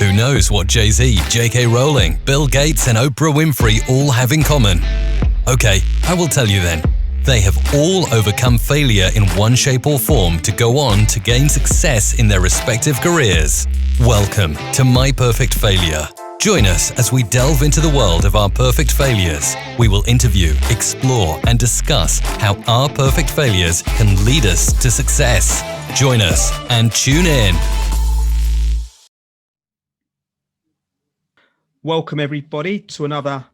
Who knows what Jay-Z, J.K. Rowling, Bill Gates and Oprah Winfrey all have in common? Okay, I will tell you then. They have all overcome failure in one shape or form to go on to gain success in their respective careers. Welcome to My Perfect Failure. Join us as we delve into the world of our perfect failures. We will interview, explore, and discuss how our perfect failures can lead us to success. Join us and tune in. Welcome everybody to another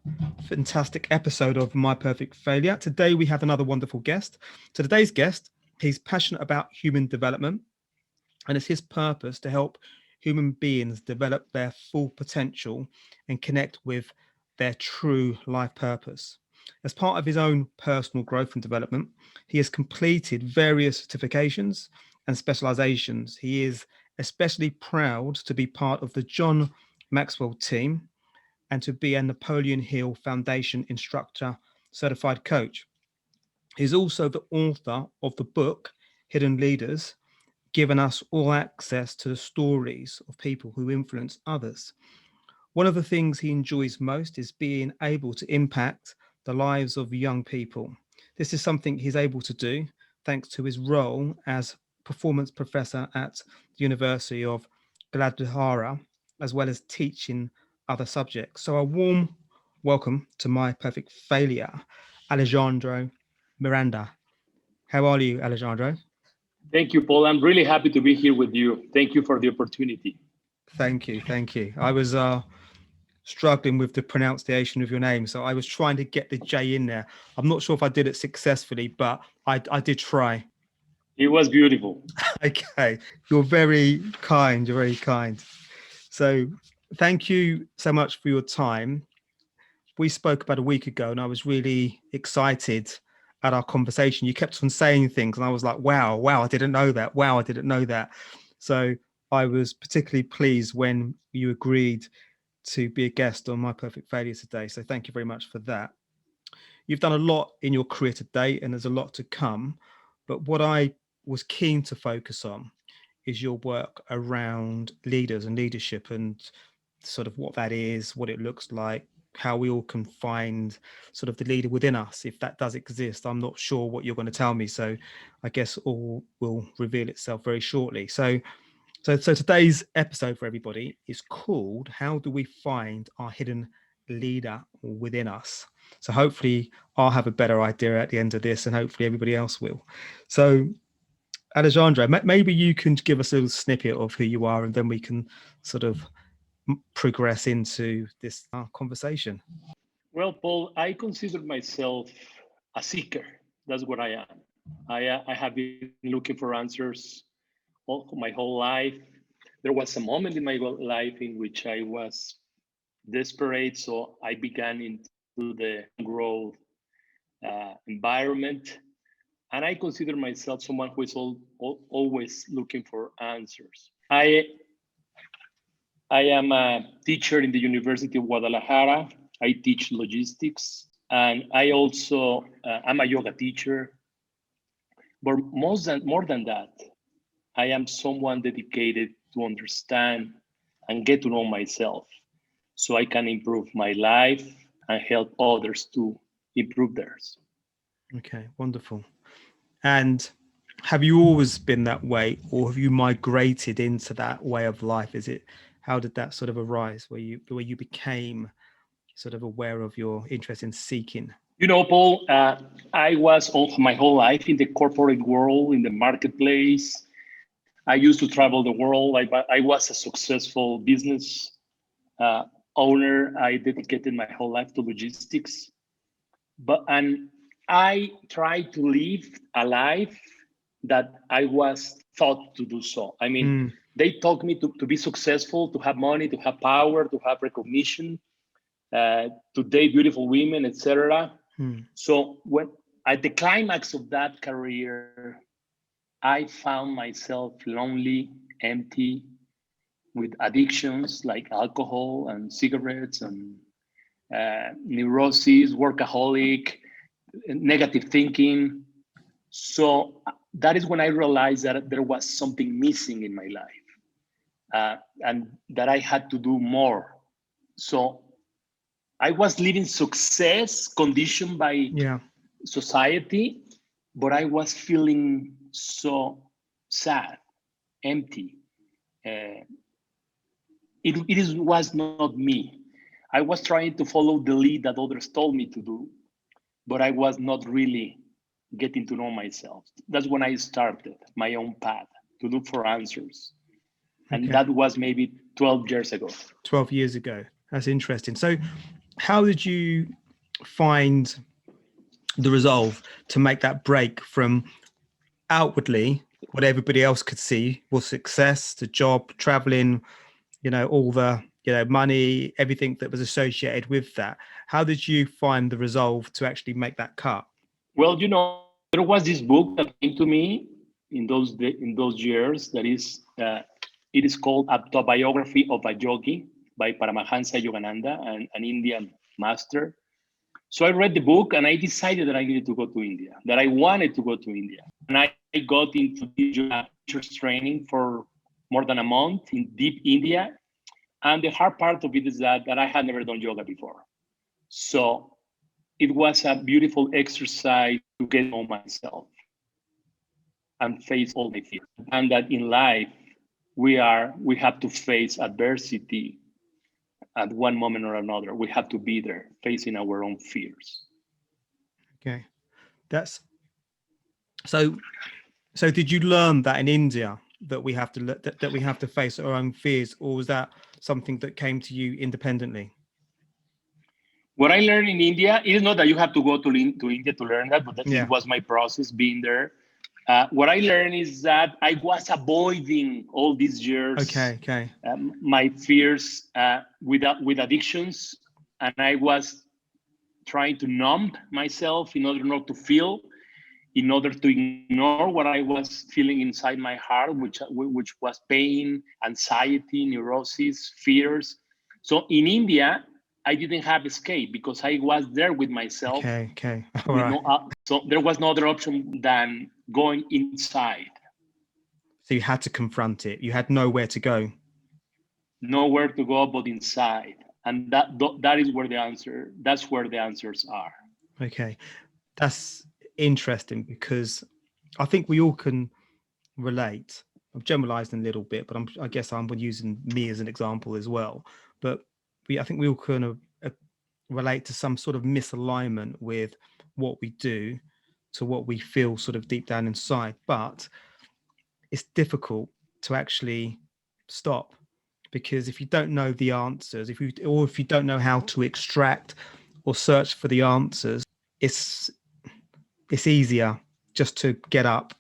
fantastic episode of My Perfect Failure. Today we have another wonderful guest. So today's guest, he's passionate about human development, and it's his purpose to help human beings develop their full potential and connect with their true life purpose. As part of his own personal growth and development, he has completed various certifications and specializations. He is especially proud to be part of the John Maxwell Team and to be a Napoleon Hill Foundation Instructor certified coach. He's also the author of the book, Hidden Leaders, giving us all access to the stories of people who influence others. One of the things he enjoys most is being able to impact the lives of young people. This is something he's able to do thanks to his role as performance professor at the University of Guadalajara, as well as teaching other subjects. So a warm welcome to My Perfect Failure, Alejandro Miranda. How are you, Alejandro? Thank you, Paul. I'm really happy to be here with you. Thank you for the opportunity. Thank you. I was struggling with the pronunciation of your name, so I was trying to get the J in there. I'm not sure if I did it successfully, but I did try. It was beautiful. Okay. You're very kind. So thank you so much for your time. We spoke about a week ago and I was really excited at our conversation. You kept on saying things and I was like, wow, I didn't know that. So I was particularly pleased when you agreed to be a guest on My Perfect Failure today. So thank you very much for that. You've done a lot in your career today and there's a lot to come. But what I was keen to focus on is your work around leaders and leadership and sort of what that is, what it looks like, how we all can find sort of the leader within us, if that does exist. I'm not sure what you're going to tell me, so I guess all will reveal itself very shortly. So today's episode for everybody is called How Do We Find Our Hidden Leader Within Us? So hopefully I'll have a better idea at the end of this and hopefully everybody else will. So Alejandro, maybe you can give us a little snippet of who you are and then we can sort of progress into this conversation. Well, Paul, I consider myself a seeker. That's what I am. I have been looking for answers my whole life. There was a moment in my life in which I was desperate, so I began into the growth environment. And I consider myself someone who is always looking for answers. I am a teacher in the University of Guadalajara. I teach logistics, and I also I'm a yoga teacher. But more than that, I am someone dedicated to understand and get to know myself, so I can improve my life and help others to improve theirs. Okay, wonderful. And have you always been that way, or have you migrated into that way of life? How did that sort of arise, where you became sort of aware of your interest in seeking? You know, Paul, I was my whole life in the corporate world, in the marketplace. I used to travel the world. I was a successful business owner. I dedicated my whole life to logistics. And I tried to live a life that I was taught to do so. I mean, they taught me to be successful, to have money, to have power, to have recognition, to date beautiful women, etc. So when at the climax of that career, I found myself lonely, empty, with addictions like alcohol and cigarettes and neuroses, workaholic, negative thinking. So that is when I realized that there was something missing in my life. and that I had to do more. So I was living success conditioned by society, but I was feeling so sad, empty. It was not me. I was trying to follow the lead that others told me to do, but I was not really getting to know myself. That's when I started my own path to look for answers. And that was maybe 12 years ago. 12 years ago. That's interesting. So how did you find the resolve to make that break from outwardly what everybody else could see was success, the job, traveling, all the, money, everything that was associated with that? How did you find the resolve to actually make that cut? Well, there was this book that came to me in those years. That is, it is called Autobiography of a Yogi by Paramahansa Yogananda, an Indian master. So I read the book and I decided that I needed to go to India, that I wanted to go to India. And I got into yoga teacher's training for more than a month in deep India. And the hard part of it is that I had never done yoga before. So it was a beautiful exercise to get to know myself and face all my fears. And that in life, we have to face adversity at one moment or another. We have to be there facing our own fears. Okay. That's so did you learn that in India that we have to face our own fears, or was that something that came to you independently? What I learned in India, it is not that you have to go to India to learn that, but it was my process being there. What I learned is that I was avoiding all these years my fears with addictions, and I was trying to numb myself in order not to feel, in order to ignore what I was feeling inside my heart, which was pain, anxiety, neurosis, fears. So in India, I didn't have escape because I was there with myself. Okay. All right. So there was no other option than going inside. So you had to confront it. You had nowhere to go. Nowhere to go but inside. And that is where that's where the answers are. Okay. That's interesting because I think we all can relate. I've generalized a little bit, but I guess I'm using me as an example as well. But I think we all kind of relate to some sort of misalignment with what we do to what we feel sort of deep down inside. But it's difficult to actually stop, because if you don't know the answers, if you don't know how to extract or search for the answers, it's easier just to get up,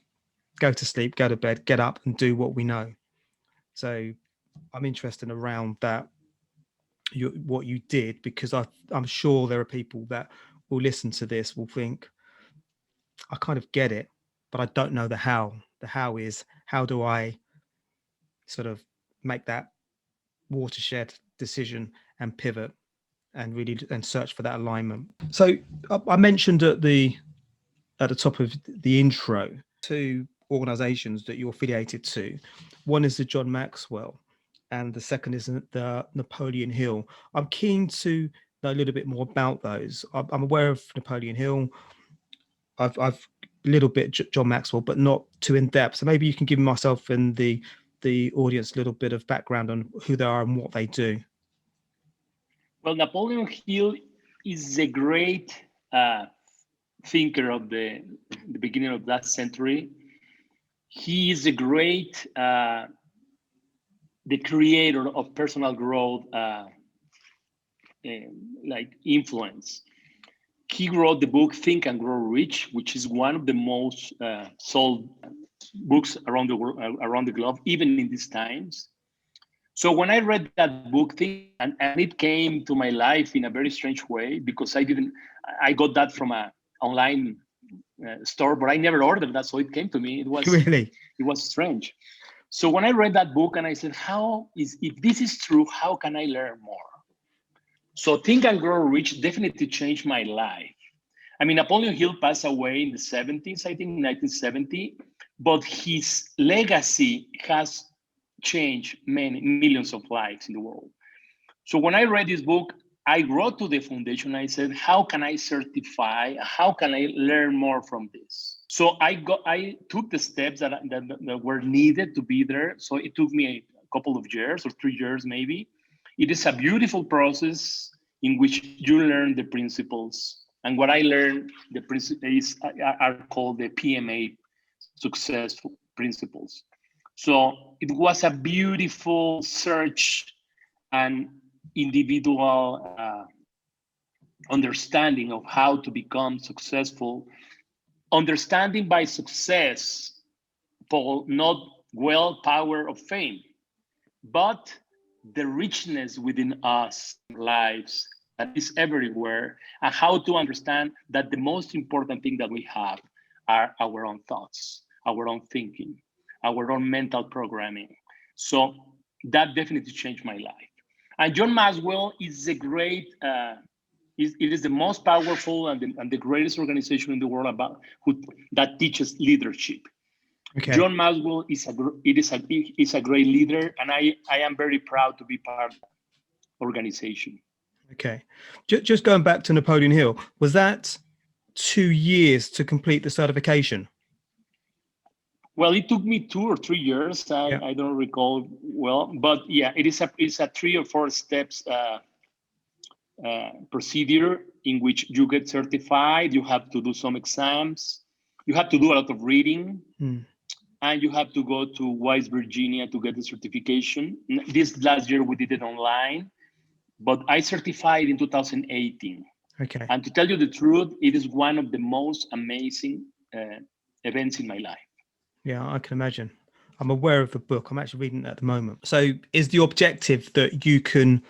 go to sleep, go to bed, get up and do what we know. So I'm interested around that, what you did, because I'm sure there are people that will listen to this, will think, I kind of get it, but I don't know the how. The how is, how do I sort of make that watershed decision and pivot and really search for that alignment? So I mentioned at the top of the intro, 2 organizations that you're affiliated to. One is the John Maxwell, and the second is the Napoleon Hill. I'm keen to know a little bit more about those. I'm aware of Napoleon Hill. I've a little bit John Maxwell, but not too in depth. So maybe you can give myself and the audience a little bit of background on who they are and what they do. Well, Napoleon Hill is a great thinker of the beginning of that century. He is a great the creator of personal growth like influence. He wrote the book Think and Grow Rich, which is one of the most sold books around the world, around the globe, even in these times. So when I read that book, and it came to my life in a very strange way, because I got that from an online store, but I never ordered that, so it came to me. It was strange. So when I read that book, and I said, if this is true, how can I learn more? So Think and Grow Rich definitely changed my life. I mean, Napoleon Hill passed away in the 70s, I think 1970, but his legacy has change many millions of lives in the world. So when I read this book, I wrote to the foundation. I said, how can I certify? How can I learn more from this? So I took the steps that were needed to be there. So it took me a couple of years or 3 years, maybe. It is a beautiful process in which you learn the principles. And what I learned, the principles are called the PMA successful principles. So it was a beautiful search and individual understanding of how to become successful. Understanding by success, Paul, not wealth, power, or fame, but the richness within us lives that is everywhere, and how to understand that the most important thing that we have are our own thoughts, our own thinking, our own mental programming. So that definitely changed my life. And John Maxwell is a great, it is the most powerful and the greatest organization in the world that teaches leadership. Okay. John Maxwell is a great leader, and I am very proud to be part of that organization. Okay, just going back to Napoleon Hill, was that 2 years to complete the certification? Well, it took me 2 or 3 years. I don't recall well, but yeah, it's a 3 or 4 steps procedure in which you get certified. You have to do some exams. You have to do a lot of reading. And you have to go to West Virginia to get the certification. This last year we did it online, but I certified in 2018. Okay. And to tell you the truth, it is one of the most amazing events in my life. Yeah, I can imagine. I'm aware of the book. I'm actually reading it at the moment. So is the objective that you can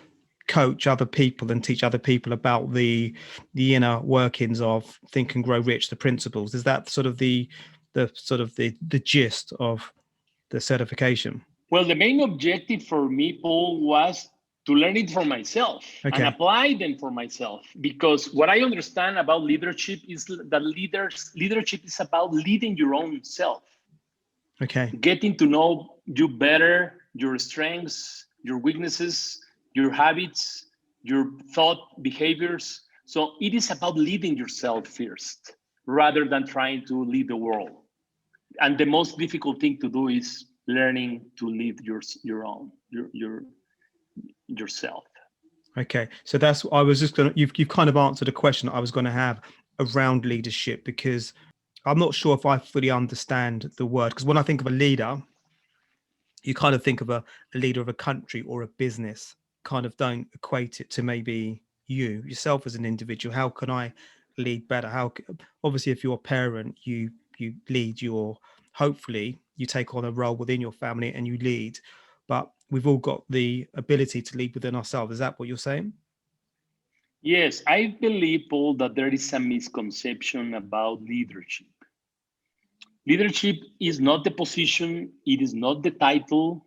coach other people and teach other people about the inner workings of Think and Grow Rich, the principles? Is that sort of the gist of the certification? Well, the main objective for me, Paul, was to learn it for myself and apply them for myself. Because what I understand about leadership is that leadership is about leading your own self. Okay. Getting to know you better, your strengths, your weaknesses, your habits, your thought behaviors. So it is about leading yourself first, rather than trying to lead the world. And the most difficult thing to do is learning to lead yourself. Okay, so that's, I was just gonna, you've kind of answered a question I was going to have around leadership, because I'm not sure if I fully understand the word. Because when I think of a leader, you kind of think of a leader of a country or a business. Kind of don't equate it to maybe yourself as an individual. How can I lead better? Obviously, if you're a parent, you lead hopefully you take on a role within your family and you lead, but we've all got the ability to lead within ourselves. Is that what you're saying? Yes, I believe, Paul, that there is a misconception about leadership. Leadership is not the position, it is not the title,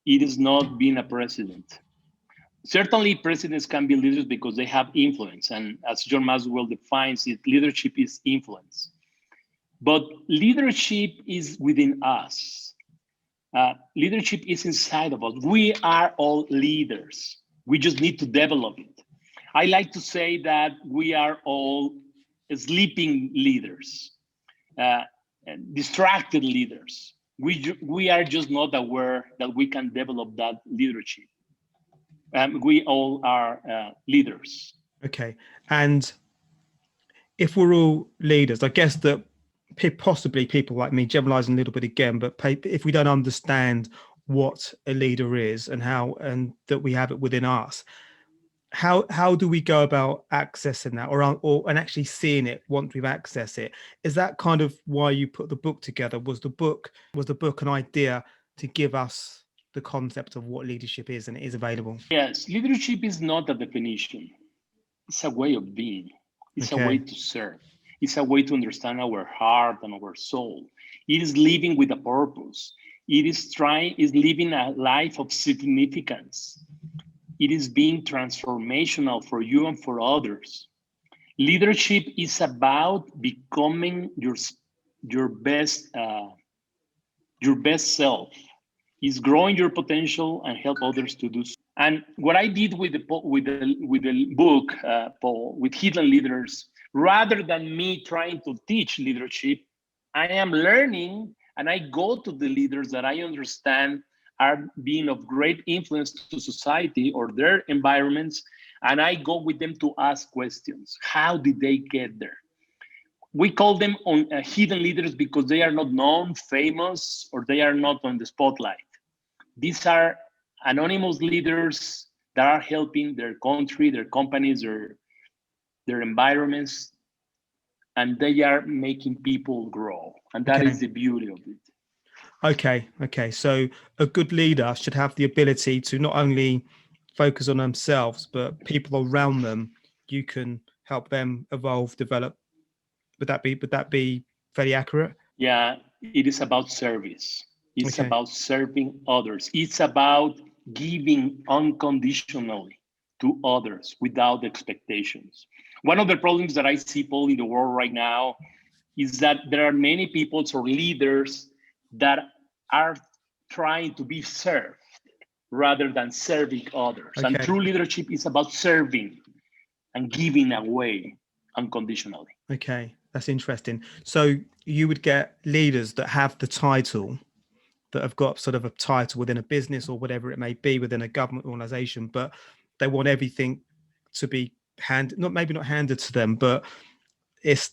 it is not being a president. Certainly, presidents can be leaders because they have influence. And as John Maxwell defines it, leadership is influence. But leadership is within us. Leadership is inside of us. We are all leaders. We just need to develop it. I like to say that we are all sleeping leaders, distracted leaders. We are just not aware that we can develop that leadership. We all are leaders. Okay. And if we're all leaders, I guess that possibly people like me, generalizing a little bit again, but if we don't understand what a leader is and that we have it within us, how do we go about accessing that and actually seeing it once we've accessed it? Is that kind of why you put the book together? Was the book an idea to give us the concept of what leadership is and it is available? Yes, leadership is not a definition. It's a way of being. It's a way to serve. It's a way to understand our heart and our soul. It is living with a purpose. It is living a life of significance. It is being transformational for you and for others. Leadership is about becoming your best self. is growing your potential and help others to do so. And what I did with the book, Paul, with Hidden Leaders, rather than me trying to teach leadership, I am learning, and I go to the leaders that I understand are being of great influence to society or their environments, and I go with them to ask questions. How did they get there? We call them hidden leaders because they are not known, famous, or they are not on the spotlight. These are anonymous leaders that are helping their country, their companies, their environments, and they are making people grow. And that is the beauty of it. Okay. So a good leader should have the ability to not only focus on themselves, but people around them. You can help them evolve, develop. Would that be fairly accurate? Yeah, it is about service. It's about serving others. It's about giving unconditionally to others without expectations. One of the problems that I see, Paul, in the world right now is that there are many people or leaders that are trying to be served rather than serving others. And true leadership is about serving and giving away unconditionally. Okay, that's interesting. So you would get leaders that have the title, that have got sort of a title within a business or whatever it may be within a government organization, but they want everything to be maybe not handed to them, but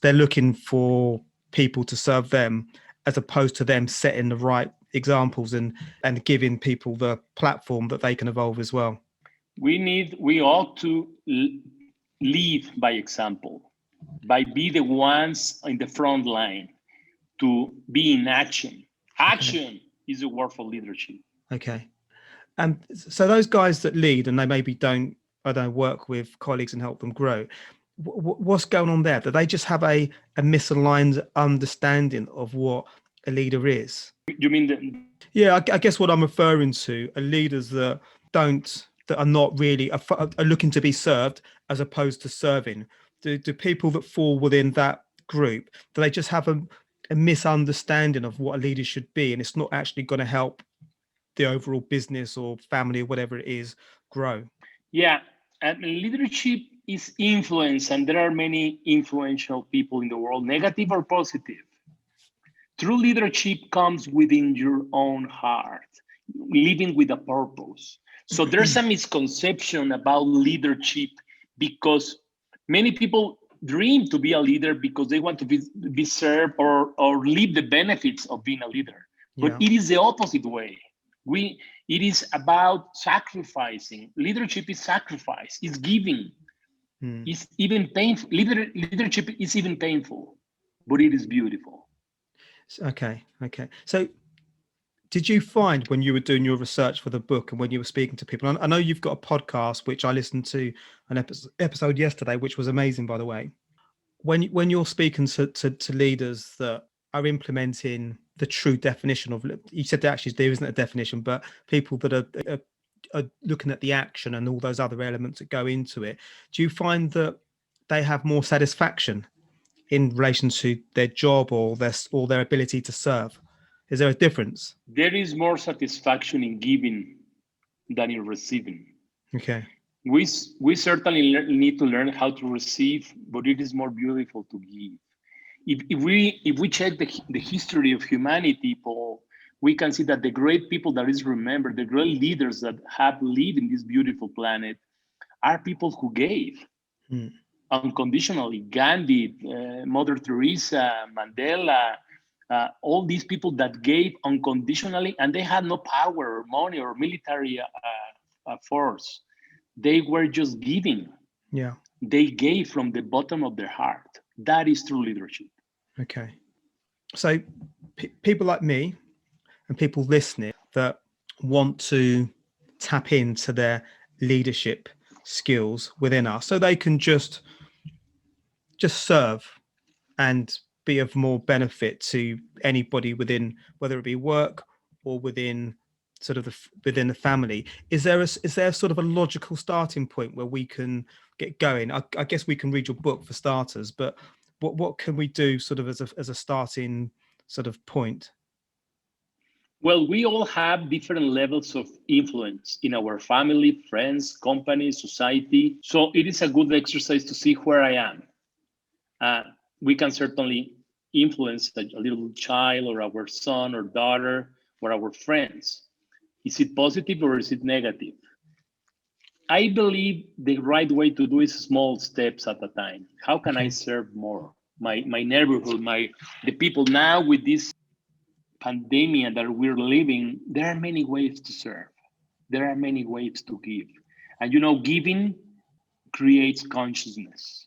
they're looking for people to serve them, as opposed to them setting the right examples and giving people the platform that they can evolve as well. We ought to lead by example, by be the ones in the front line, to be in action. Action is a word for leadership. Okay. And so those guys that lead and they maybe don't work with colleagues and help them grow, what's going on there? Do they just have a misaligned understanding of what a leader is? You mean Yeah, I guess what I'm referring to are leaders that are not really are looking to be served as opposed to serving. Do people that fall within that group, do they just have a misunderstanding of what a leader should be, and it's not actually going to help the overall business or family or whatever it is grow? Yeah, and leadership is influence, and there are many influential people in the world, negative or positive. True leadership comes within your own heart, living with a purpose. So there's a misconception about leadership because many people dream to be a leader because they want to be served or live the benefits of being a leader. But it is the opposite way. It is about sacrificing. Leadership is sacrifice. It's giving. It's even painful. Leadership is even painful, but it is beautiful. Okay. So did you find when you were doing your research for the book and when you were speaking to people, I know you've got a podcast, which I listened to an episode yesterday, which was amazing, by the way. When you're speaking to leaders that are implementing the true definition of, you said that actually there isn't a definition, but people that are looking at the action and all those other elements that go into it, do you find that they have more satisfaction in relation to their job or their ability to serve? Is there a difference? There is more satisfaction in giving than in receiving. Okay. We certainly need to learn how to receive, but it is more beautiful to give. If we check the history of humanity, Paul, we can see that the great people that is remembered, the great leaders that have lived in this beautiful planet, are people who gave unconditionally. Gandhi, Mother Teresa, Mandela, all these people that gave unconditionally, and they had no power or money or military force. They were just giving. Yeah. They gave from the bottom of their heart. That is true leadership. Okay. So people like me and people listening that want to tap into their leadership skills within us so they can just serve and be of more benefit to anybody within, whether it be work or within sort of within the family. Is there sort of a logical starting point where we can get going? I guess we can read your book for starters, but what can we do sort of as a starting sort of point? Well, we all have different levels of influence in our family, friends, company, society. So it is a good exercise to see where I am. We can certainly influence a little child or our son or daughter or our friends. Is it positive or is it negative? I believe the right way to do is small steps at a time. How can I serve more? My neighborhood, the people now with this pandemic that we're living, there are many ways to serve. There are many ways to give. And giving creates consciousness.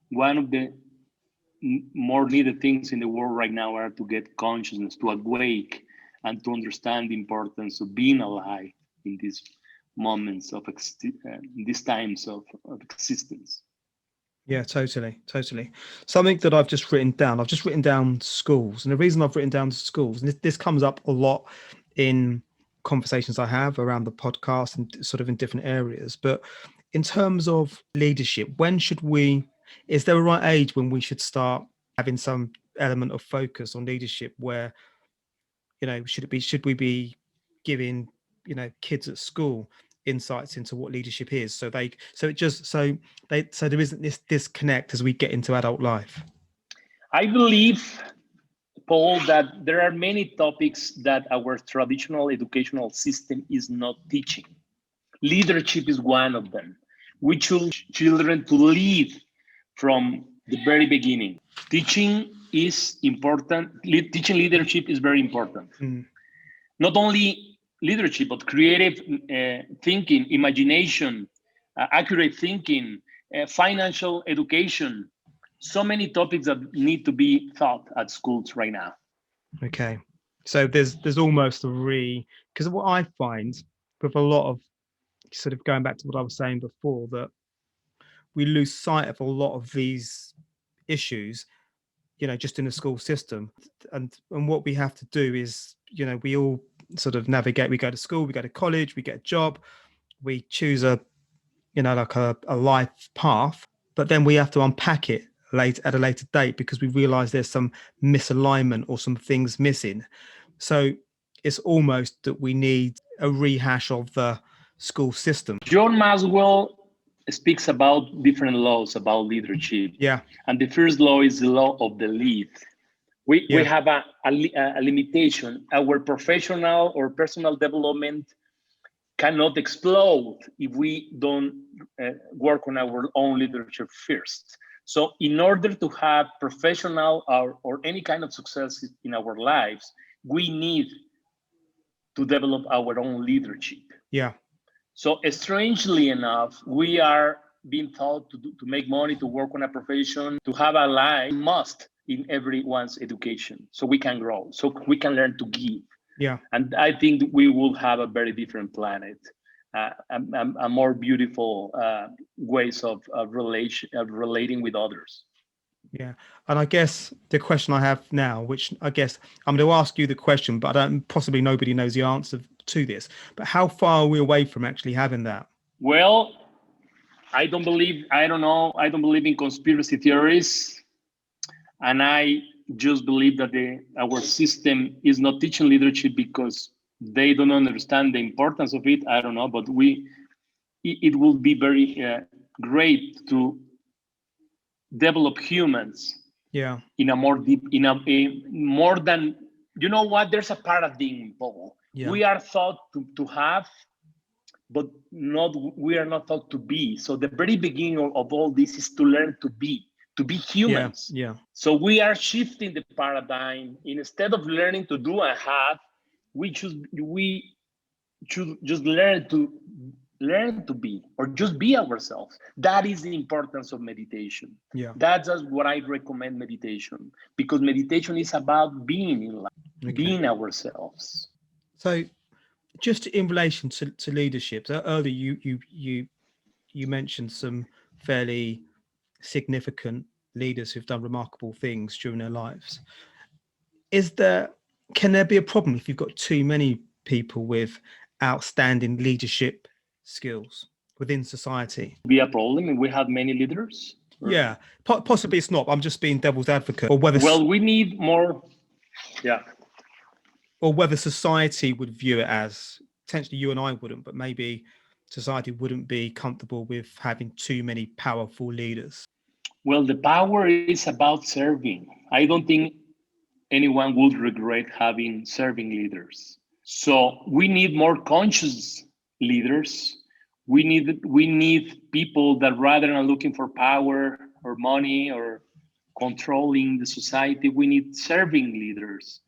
One of the more needed things in the world right now are to get consciousness, to awake, and to understand the importance of being alive in these moments of these times of existence. Yeah, totally. Something that I've just written down schools. And the reason I've written down schools, and this comes up a lot in conversations I have around the podcast and sort of in different areas. But in terms of leadership, is there a right age when we should start having some element of focus on leadership where, should we be giving, kids at school insights into what leadership is so there isn't this disconnect as we get into adult life? I believe, Paul, that there are many topics that our traditional educational system is not teaching. Leadership is one of them. We choose children to lead from the very beginning. Teaching is important. Teaching leadership is very important. Not only leadership, but creative thinking, imagination, accurate thinking, financial education. So many topics that need to be taught at schools right now. Okay. So there's almost because what I find with a lot of, sort of going back to what I was saying before, that we lose sight of a lot of these issues, just in the school system. And what we have to do is, we all sort of navigate. We go to school, we go to college, we get a job, we choose a life path, but then we have to unpack it at a later date because we realize there's some misalignment or some things missing. So it's almost that we need a rehash of the school system. John Maxwell speaks about different laws about leadership. Yeah. And the first law is the law of the lead. We have a limitation. Our professional or personal development cannot explode if we don't work on our own leadership first. So in order to have professional or any kind of success in our lives, we need to develop our own leadership. Yeah. So strangely enough, we are being taught to make money, to work on a profession, to have a life must in everyone's education so we can grow, so we can learn to give. Yeah. And I think we will have a very different planet, a more beautiful ways of relating with others. Yeah. And I guess the question I have now, which I guess I'm going to ask you the question, but possibly nobody knows the answer to this, but how far are we away from actually having that? Well, I don't believe in conspiracy theories. And I just believe that our system is not teaching leadership because they don't understand the importance of it. I don't know, but it will be very great to develop humans. Yeah. In a more deep, more than, there's a paradigm, Paul. Yeah. We are thought to have, but we are not thought to be. So the very beginning of all this is to learn to be humans. Yeah. So we are shifting the paradigm. Instead of learning to do and have, we should just learn to be, or just be ourselves. That is the importance of meditation. Yeah. That's just what I recommend meditation, because meditation is about being in life, being ourselves. So just in relation to leadership, so earlier you mentioned some fairly significant leaders who've done remarkable things during their lives. Can there be a problem if you've got too many people with outstanding leadership skills within society? Be a problem if we have many leaders? Or? Yeah, possibly it's not. I'm just being devil's advocate. Or whether we need more. Yeah. or whether society would view it as, potentially you and I wouldn't, but maybe society wouldn't be comfortable with having too many powerful leaders. Well, the power is about serving. I don't think anyone would regret having serving leaders. So we need more conscious leaders. We need people that, rather than looking for power or money or controlling the society, we need serving leaders,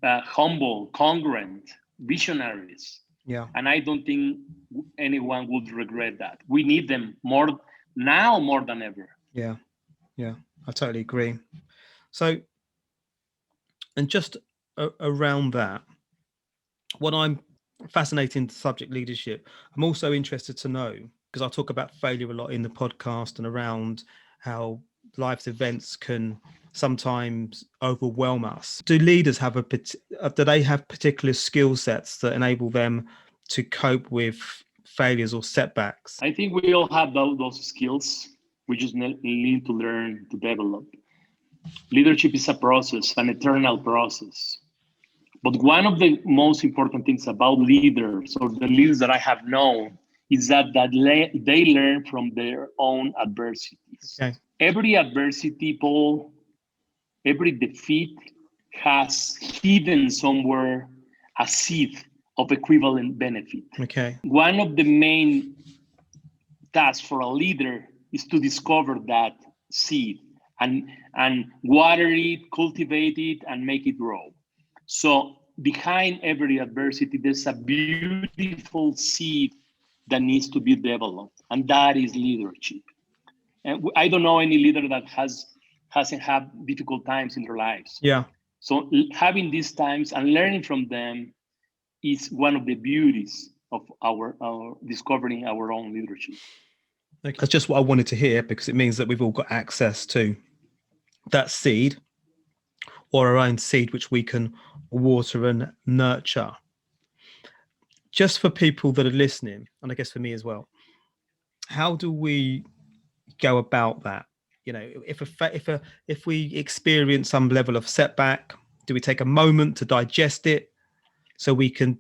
humble, congruent, visionaries. Yeah. And I don't think anyone would regret that. We need them more now, more than ever. Yeah. Yeah. I totally agree. So, and just around that, what I'm fascinating the subject leadership, I'm also interested to know, because I talk about failure a lot in the podcast and around how life's events can sometimes overwhelm us. Do leaders have do they have particular skill sets that enable them to cope with failures or setbacks? I think we all have those skills. We just need to learn to develop. Leadership is a process, an eternal process. But one of the most important things about leaders, or the leaders that I have known, is that they learn from their own adversities. Okay. Every adversity, Paul, every defeat has hidden somewhere a seed of equivalent benefit. Okay. One of the main tasks for a leader is to discover that seed and water it, cultivate it, and make it grow. So behind every adversity, there's a beautiful seed that needs to be developed, and that is leadership. And I don't know any leader that hasn't had difficult times in their lives. Yeah. So having these times and learning from them is one of the beauties of our discovering our own leadership. That's just what I wanted to hear, because it means that we've all got access to that seed, or our own seed, which we can water and nurture. Just for people that are listening, and I guess for me as well, how do we go about that? You know, if we experience some level of setback, do we take a moment to digest it so we can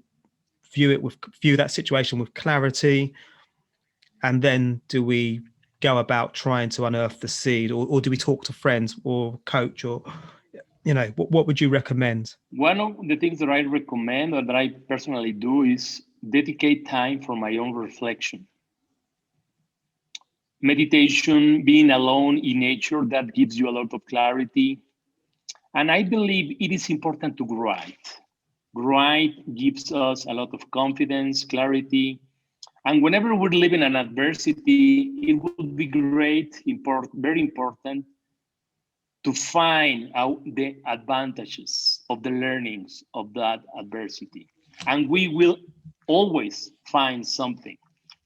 view that situation with clarity? And then do we go about trying to unearth the seed, or do we talk to friends or coach, or, you know, what would you recommend? One of the things that I recommend, or that I personally do, is dedicate time for my own reflection. Meditation, being alone in nature, that gives you a lot of clarity. And I believe it is important to write. Write gives us a lot of confidence, clarity. And whenever we're living an adversity, it would be very important to find out the advantages of the learnings of that adversity. And we will always find something.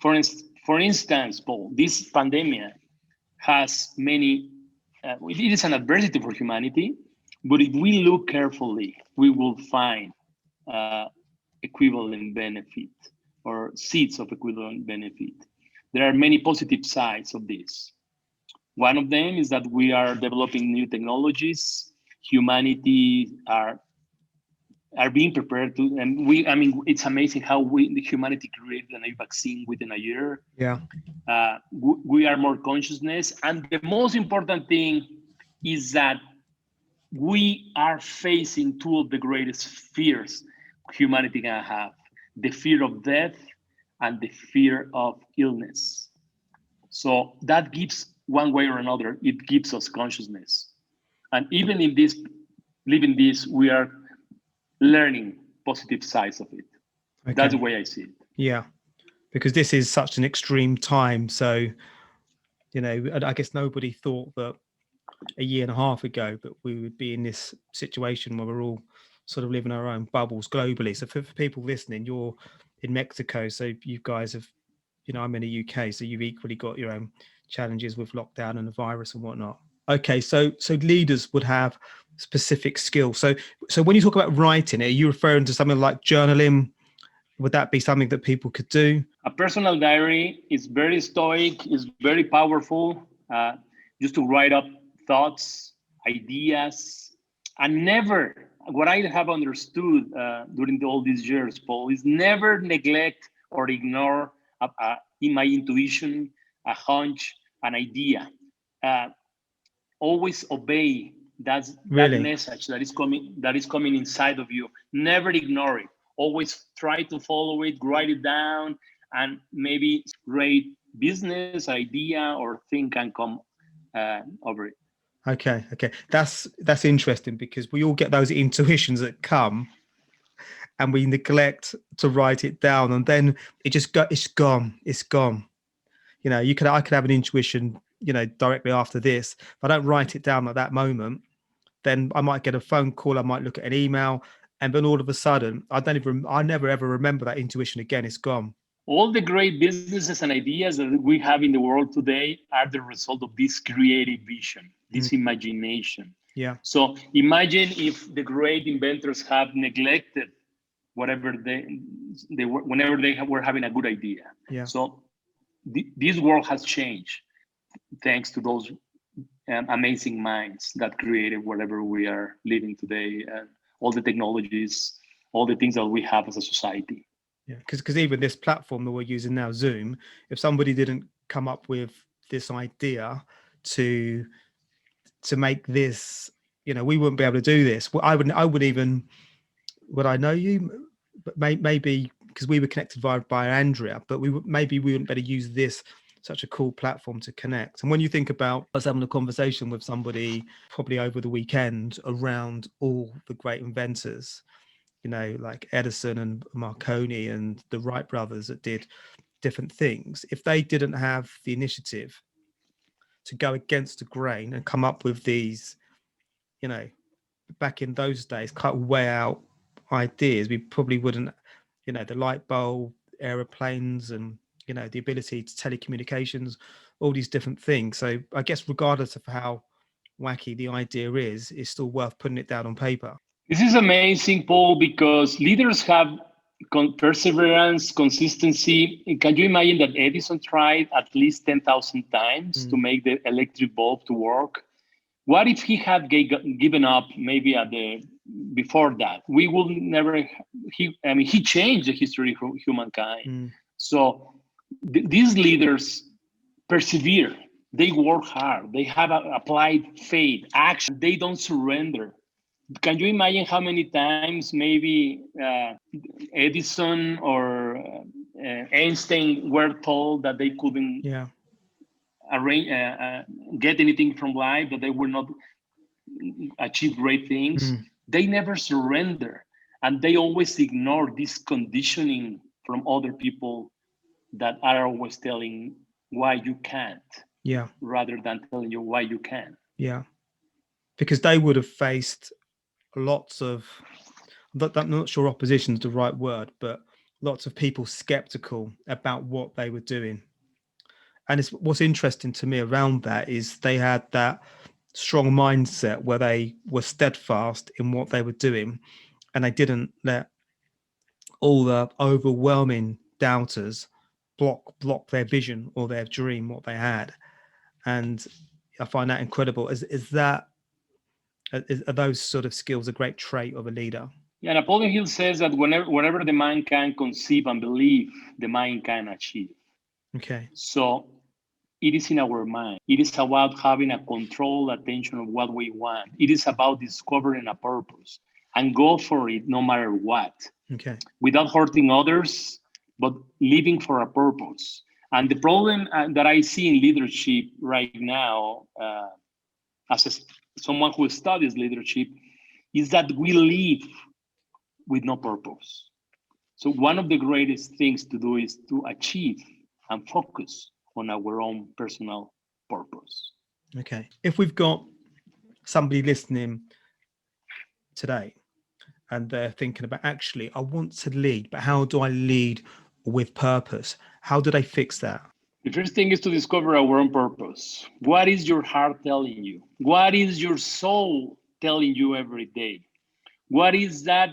For instance, Paul, this pandemic has many, it is an adversity for humanity, but if we look carefully, we will find equivalent benefit, or seeds of equivalent benefit. There are many positive sides of this. One of them is that we are developing new technologies. Humanity are being prepared to, and it's amazing how the humanity created a new vaccine within a year. Yeah. We are more consciousness. And the most important thing is that we are facing two of the greatest fears humanity can have: the fear of death and the fear of illness. So that gives, one way or another, it gives us consciousness. And even in this, living this, we are learning positive sides of it. Okay. That's the way I see it. Yeah, because this is such an extreme time. So, you know, I guess nobody thought that a year and a half ago that we would be in this situation where we're all sort of living our own bubbles globally. So for people listening, you're in Mexico, so you guys have, you know, I'm in the UK, so you've equally got your own challenges with lockdown and the virus and whatnot. Okay, so leaders would have specific skills. So when you talk about writing, are you referring to something like journaling? Would that be something that people could do? A personal diary is very stoic, is very powerful. Just to write up thoughts, ideas, and never, what I have understood during all these years, Paul, is never neglect or ignore in my intuition, a hunch, an idea. Always obey that message that is coming inside of you. Never ignore it. Always try to follow it, write it down, and maybe great business idea or thing can come over it. Okay. That's interesting, because we all get those intuitions that come and we neglect to write it down, and then it's gone. You know, I could have an intuition, you know, directly after this. If I don't write it down at that moment, then I might get a phone call, I might look at an email, and then all of a sudden, I never ever remember that intuition again. It's gone. All the great businesses and ideas that we have in the world today are the result of this creative vision, this imagination. Yeah. So imagine if the great inventors have neglected whatever whenever they were having a good idea. Yeah. So this world has changed thanks to those amazing minds that created whatever we are living today, and all the technologies, all the things that we have as a society. Yeah, because even this platform that we're using now, Zoom, if somebody didn't come up with this idea to make this, you know, we wouldn't be able to do this. Well, I would even, would I know you? But maybe because we were connected by Andrea, but we wouldn't better use this, such a cool platform to connect. And when you think about us having a conversation with somebody probably over the weekend around all the great inventors, you know, like Edison and Marconi and the Wright brothers that did different things, if they didn't have the initiative to go against the grain and come up with these, you know, back in those days, quite way out ideas, we probably wouldn't, you know, the light bulb, aeroplanes, and, you know, the ability to telecommunications, all these different things. So I guess regardless of how wacky the idea is, it's still worth putting it down on paper. This is amazing, Paul, because leaders have perseverance, consistency. Can you imagine that Edison tried at least 10,000 times to make the electric bulb to work? What if he had given up maybe before that? We would never, he changed the history of humankind. So these leaders persevere. They work hard. They have applied faith, action. They don't surrender. Can you imagine how many times maybe Edison or Einstein were told that they couldn't get anything from life, that they will not achieve great things? They never surrender, and they always ignore this conditioning from other people that are always telling why you can't, rather than telling you why you can. Yeah, because they would have faced lots of, I'm not sure opposition is the right word, but lots of people skeptical about what they were doing. And what's interesting to me around that is they had that strong mindset where they were steadfast in what they were doing, and they didn't let all the overwhelming doubters block their vision or their dream, what they had. And I find that incredible. Are those sort of skills a great trait of a leader? Yeah, Napoleon Hill says that whatever the mind can conceive and believe, the mind can achieve. Okay. So it is in our mind. It is about having a controlled attention of what we want. It is about discovering a purpose and go for it no matter what. Okay. Without hurting others, but living for a purpose. And the problem that I see in leadership right now, as someone who studies leadership, is that we live with no purpose. So one of the greatest things to do is to achieve and focus on our own personal purpose. Okay. If we've got somebody listening today and they're thinking about, actually, I want to lead, but how do I lead with purpose? How do they fix that? The first thing is to discover our own purpose. What is your heart telling you? What is your soul telling you every day? What is that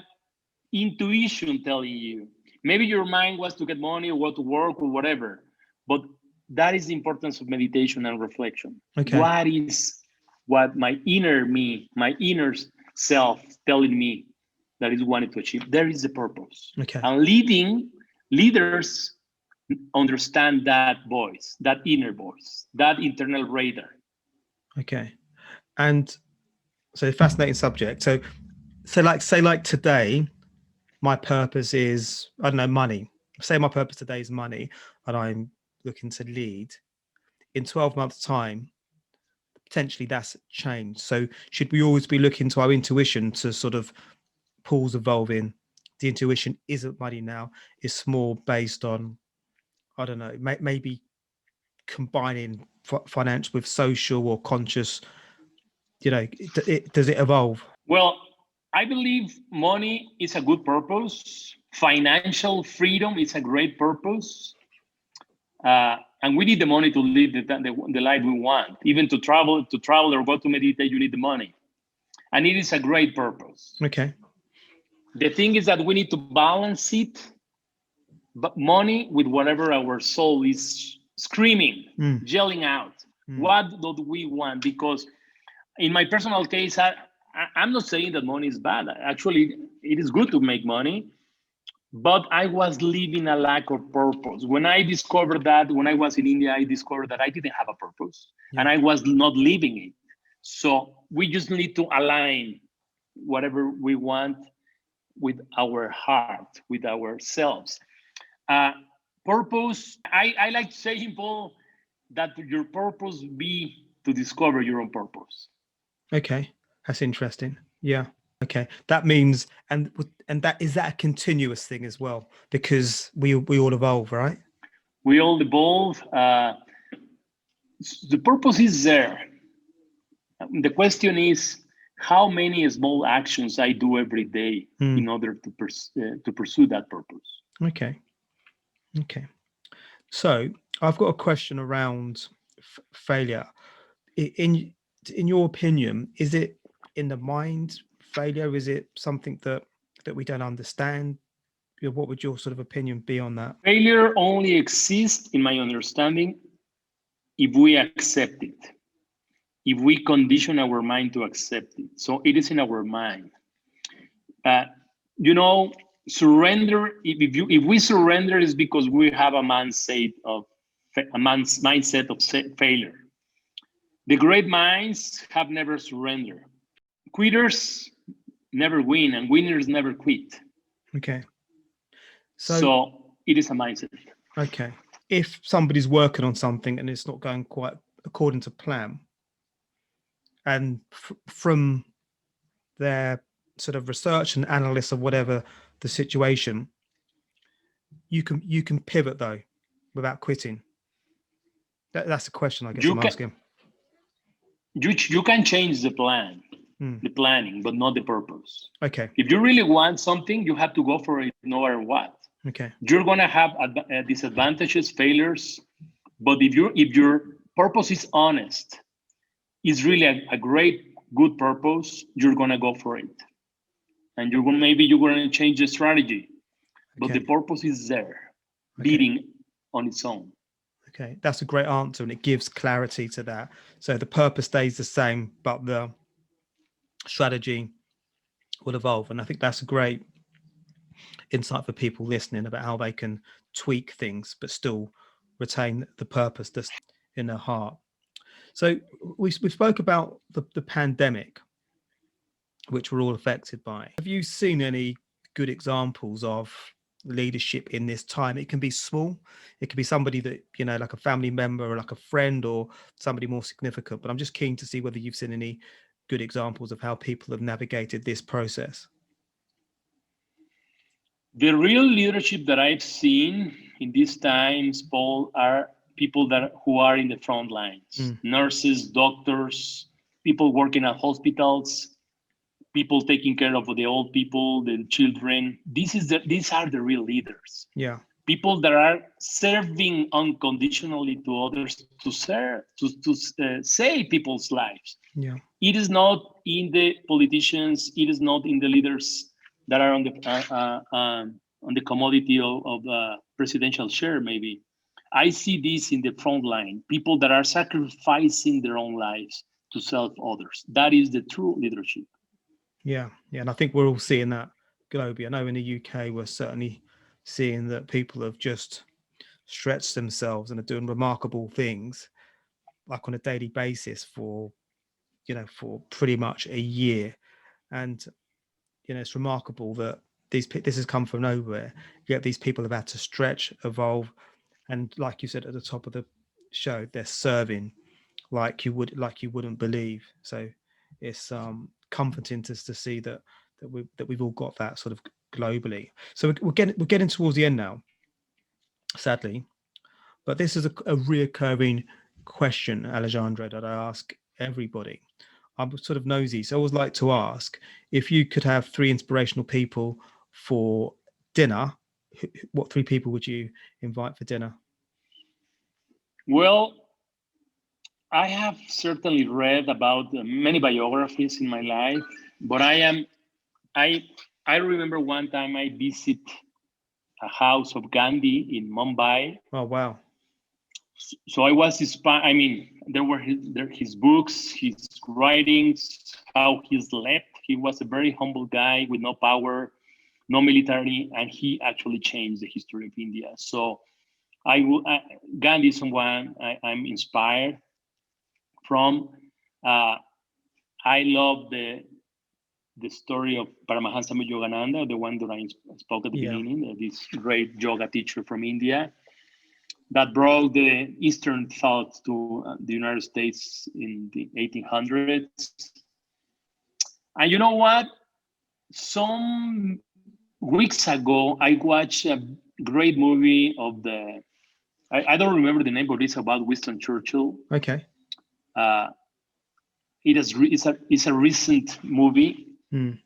intuition telling you? Maybe your mind wants to get money or go to work or whatever, but that is the importance of meditation and reflection. Okay. What my inner me, my inner self telling me that is wanted to achieve. There is a purpose. Okay. And leaders understand that voice, that inner voice, that internal radar. Okay. And so fascinating subject. So say like today, my purpose is, I don't know, money. Say my purpose today is money and I'm looking to lead. In 12 months' time, potentially that's changed. So should we always be looking to our intuition to sort of Paul's evolving? The intuition isn't money now. It's more based on, I don't know, maybe combining financial with social or conscious, does it evolve? Well, I believe money is a good purpose. Financial freedom is a great purpose. And we need the money to live the life we want. Even to travel or go to meditate, you need the money. And it is a great purpose. Okay. The thing is that we need to balance it, but money with whatever our soul is screaming, yelling out. What do we want? Because in my personal case, I'm not saying that money is bad. Actually, it is good to make money, but I was living a lack of purpose. When I discovered that, when I was in India, I discovered that I didn't have a purpose and I was not living it. So we just need to align whatever we want with our heart, with ourselves. Purpose, I like to say, Paul, that your purpose be to discover your own purpose. Okay, that's interesting. Yeah. Okay, that means, and that is that a continuous thing as well, because we all evolve, right? We all evolve. The purpose is there. The question is how many small actions I do every day in order to pursue that purpose. Okay. So I've got a question around failure. In your opinion, is it in the mind? Failure, is it something that we don't understand? What would your sort of opinion be on that? Failure only exists, in my understanding, if we accept it, if we condition our mind to accept it. So it is in our mind. Surrender. If we surrender, is because we have a mindset of failure. The great minds have never surrendered. Quitters never win, and winners never quit. Okay. So it is a mindset. Okay. If somebody's working on something and it's not going quite according to plan, and from their sort of research and analysis of whatever the situation, you can pivot though without quitting. That's a question I guess I'm asking. You can change the plan. The planning, but not the purpose. Okay. If you really want something, you have to go for it no matter what. Okay. You're gonna have disadvantages, failures, but if your purpose is honest, it's really a great, good purpose, you're gonna go for it. And you're gonna change the strategy, but the purpose is there, beating on its own. Okay, that's a great answer, and it gives clarity to that. So the purpose stays the same, but the strategy will evolve. And I think that's a great insight for people listening about how they can tweak things but still retain the purpose that's in their heart. So we spoke about the pandemic, which we're all affected by. Have you seen any good examples of leadership in this time? It can be small, it can be somebody that, like a family member or like a friend or somebody more significant, but I'm just keen to see whether you've seen any good examples of how people have navigated this process. The real leadership that I've seen in these times, Paul, are people who are in the front lines, nurses, doctors, people working at hospitals, people taking care of the old people, the children. These are the real leaders. Yeah. People that are serving unconditionally to others to save people's lives. Yeah. It is not in the politicians. It is not in the leaders that are on the commodity of presidential chair. Maybe I see this in the front line. People that are sacrificing their own lives to serve others. That is the true leadership. Yeah. And I think we're all seeing that globally. I know in the UK, we're certainly seeing that people have just stretched themselves and are doing remarkable things like on a daily basis for, for pretty much a year. And, it's remarkable that this has come from nowhere. Yet these people have had to stretch, evolve. And like you said at the top of the show, they're serving like you wouldn't believe. So it's comforting to see that we've all got that sort of globally. So we're getting towards the end now, sadly, but this is a reoccurring question, Alejandro, that I ask everybody. I'm sort of nosy, so I always like to ask, if you could have three inspirational people for dinner, what three people would you invite for dinner? Well, I have certainly read about many biographies in my life, but I remember one time I visit a house of Gandhi in Mumbai. Oh, wow. So I was inspired. I mean, there were his books, his writings, how he slept. He was a very humble guy with no power, no military, and he actually changed the history of India. So Gandhi is someone I'm inspired from. I love the story of Paramahansa Yogananda, the one that I spoke at the beginning, this great yoga teacher from India that brought the Eastern thought to the United States in the 1800s. And you know what? Some weeks ago, I watched a great movie of I don't remember the name, but it's about Winston Churchill. Okay. It's a recent movie. Mm.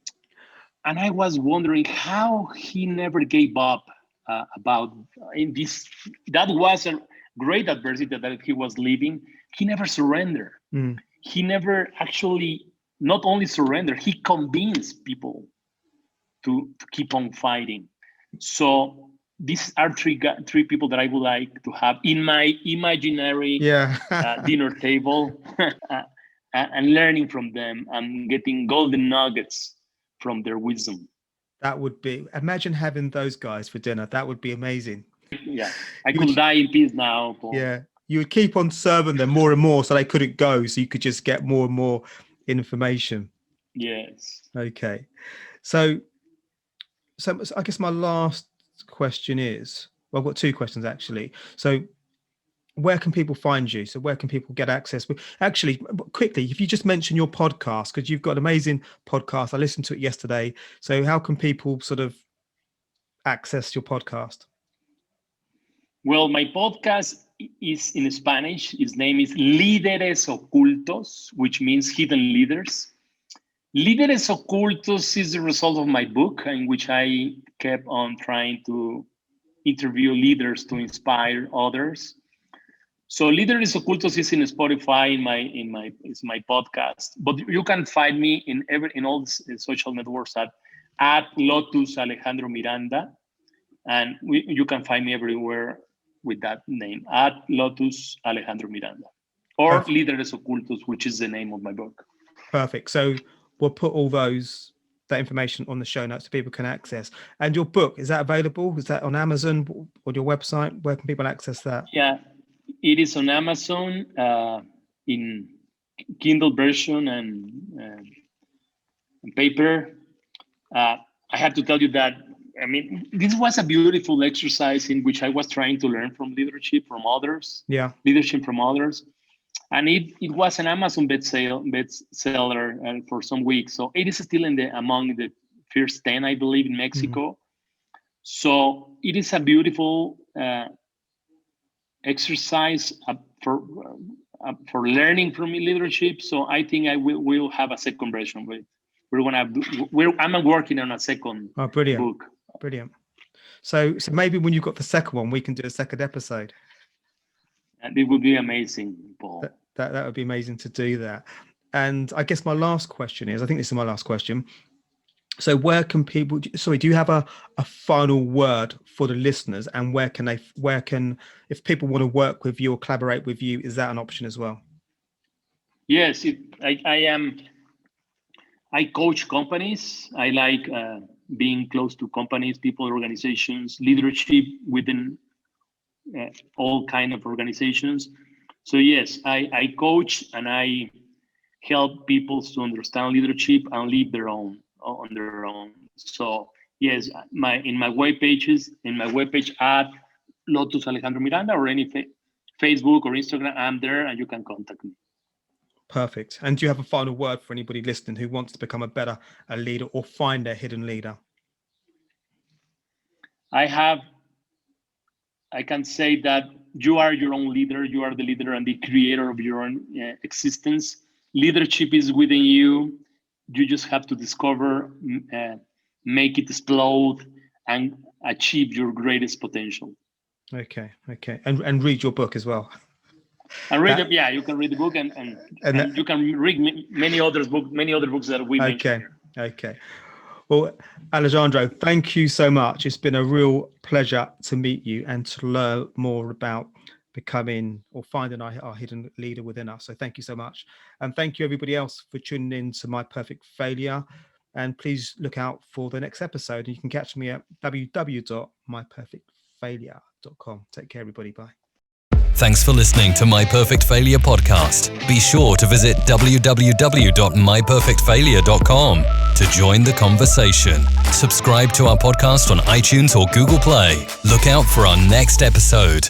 And I was wondering how he never gave up about in this. That was a great adversity that he was living. He never surrendered. Mm. He never actually not only surrendered, he convinced people to keep on fighting. So these are three people that I would like to have in my imaginary dinner table and learning from them and getting golden nuggets from their wisdom. That would be, imagine having those guys for dinner. That would be amazing. Yeah, I could die in peace now, Paul. Yeah, you would keep on serving them more and more so they couldn't go, so you could just get more and more information. Yes. Okay. So I guess my last question is, well, I've got two questions actually. So where can people find you? So where can people get access? Actually, quickly, if you just mention your podcast, because you've got an amazing podcast. I listened to it yesterday. So how can people sort of access your podcast? Well, my podcast is in Spanish. Its name is Líderes Ocultos, which means hidden leaders. Líderes Ocultos is the result of my book, in which I kept on trying to interview leaders to inspire others. So Líderes Ocultos is in Spotify is my podcast, but you can find me in all the social networks at Lotus Alejandro Miranda, and you can find me everywhere with that name at Lotus Alejandro Miranda, or Perfect. Líderes Ocultos, which is the name of my book. Perfect. So we'll put all that information on the show notes so people can access. And your book, is that available? Is that on Amazon or your website? Where can people access that? Yeah. It is on Amazon in Kindle version and paper. I have to tell you that, I mean, this was a beautiful exercise in which I was trying to learn from leadership from others. Yeah. Leadership from others. And it was an Amazon bestseller for some weeks. So it is still among the first 10, I believe, in Mexico. Mm-hmm. So it is a beautiful exercise for learning from leadership. So I think I will have a second version. I'm working on a second book. Brilliant. So maybe when you've got the second one, we can do a second episode. And it would be amazing, Paul. That would be amazing to do that. And I guess my last question is, I think this is my last question. So where can people, do you have a final word for the listeners, and if people want to work with you or collaborate with you, is that an option as well? Yes, I I coach companies. I like being close to companies, people, organizations, leadership within all kind of organizations. So yes, I coach and I help people to understand leadership and lead on their own. So yes, in my web page at Lotus Alejandro Miranda or any Facebook or Instagram, I'm there and you can contact me. Perfect. And do you have a final word for anybody listening who wants to become a leader or find their hidden leader? I can say that you are your own leader. You are the leader and the creator of your own existence. Leadership is within you. You just have to discover, make it explode, and achieve your greatest potential. Okay. And read your book as well. And read you can read the book and you can read many other books that we mentioned here. Okay. Well, Alejandro, thank you so much. It's been a real pleasure to meet you and to learn more about becoming or finding our hidden leader within us. So thank you so much. And thank you everybody else for tuning in to My Perfect Failure. And please look out for the next episode. You can catch me at www.myperfectfailure.com. Take care, everybody. Bye. Thanks for listening to My Perfect Failure podcast. Be sure to visit www.myperfectfailure.com to join the conversation. Subscribe to our podcast on iTunes or Google Play. Look out for our next episode.